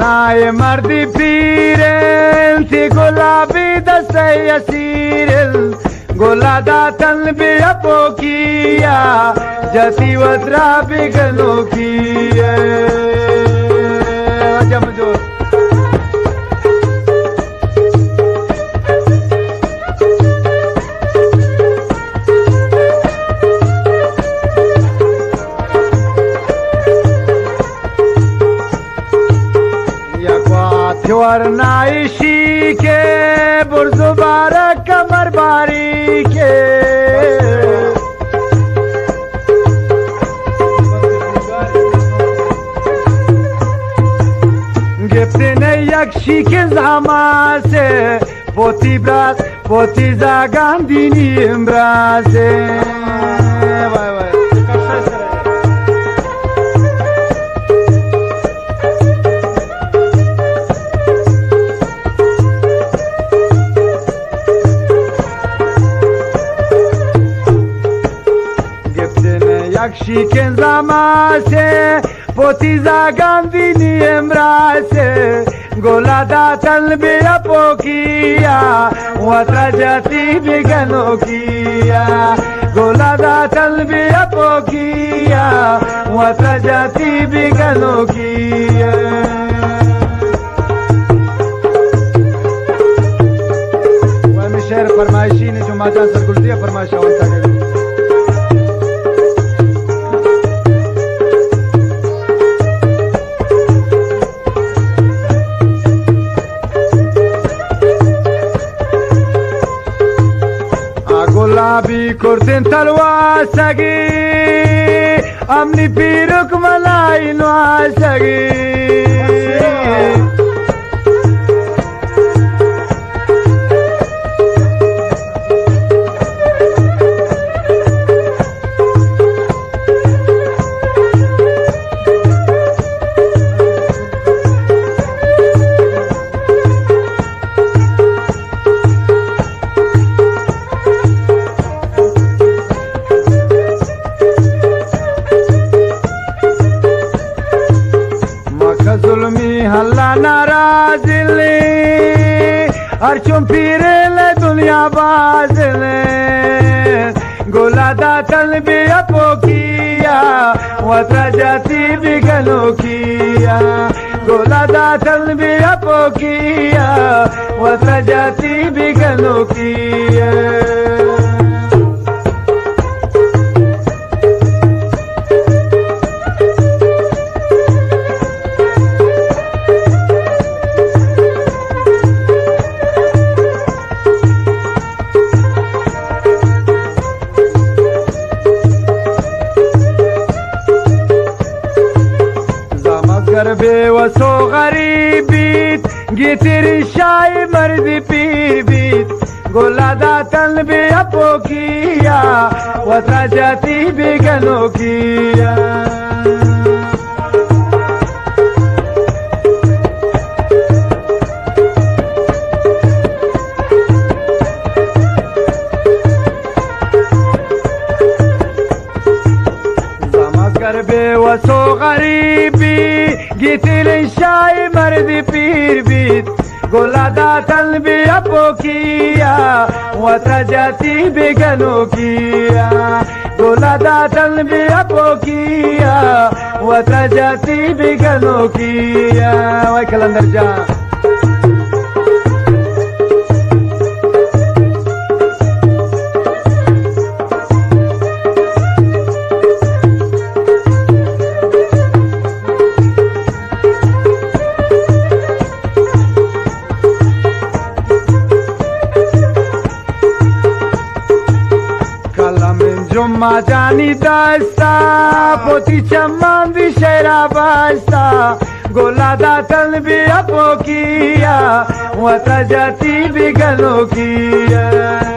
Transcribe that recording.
نای مردی پیرل تی گلابی دست یسیرل گلا داتن بیا پوکیا جتی ودرا بگنو کیه جم جو ورنایشی کے برزو بارہ کمر باری کے گفتن یکشی کے زما سے پوتی براز پوتی زاگان دینی امرازه شیکن زماسه پوتی زاگان دینی امراسه گولا داتن بیا پوکیا وطا جاتی بگنو کیا گولا داتن بیا پوکیا وطا جاتی بگنو کیا و شعر فرمایشی نے جو ماجان سرگلدی فرمایش اون تا गुलाबी कुर्तिन तलवासगी अमनी पीरुक मलाई नवासगी ظلمی हल्ला नाराजले हर चुम पीरेले दुनिया बाजले गोला दातल भी अपोकिया वता जाती बिगनो किया गोला दातल भी अपोकिया वता जाती बिगनो किया बेवसो गरीबीत गीतरी शाही मर्दी पीर बीत गोला दातन भी अपोकिया वता जाती बिगनो किया बेवसो गरीबी गीतिल शाही मर्दी पीर बीत गोला दातन भी अपोकिया वता जाती बिगनो किया गोला दातन भी अपोकिया वता जाती बिगनो किया वाई कलंदर जा जुम्मा जानी दास्ता पोती चम्मान भी शेरा बास्ता गोला दातन भी अपोकिया वता जाती बिगनो किया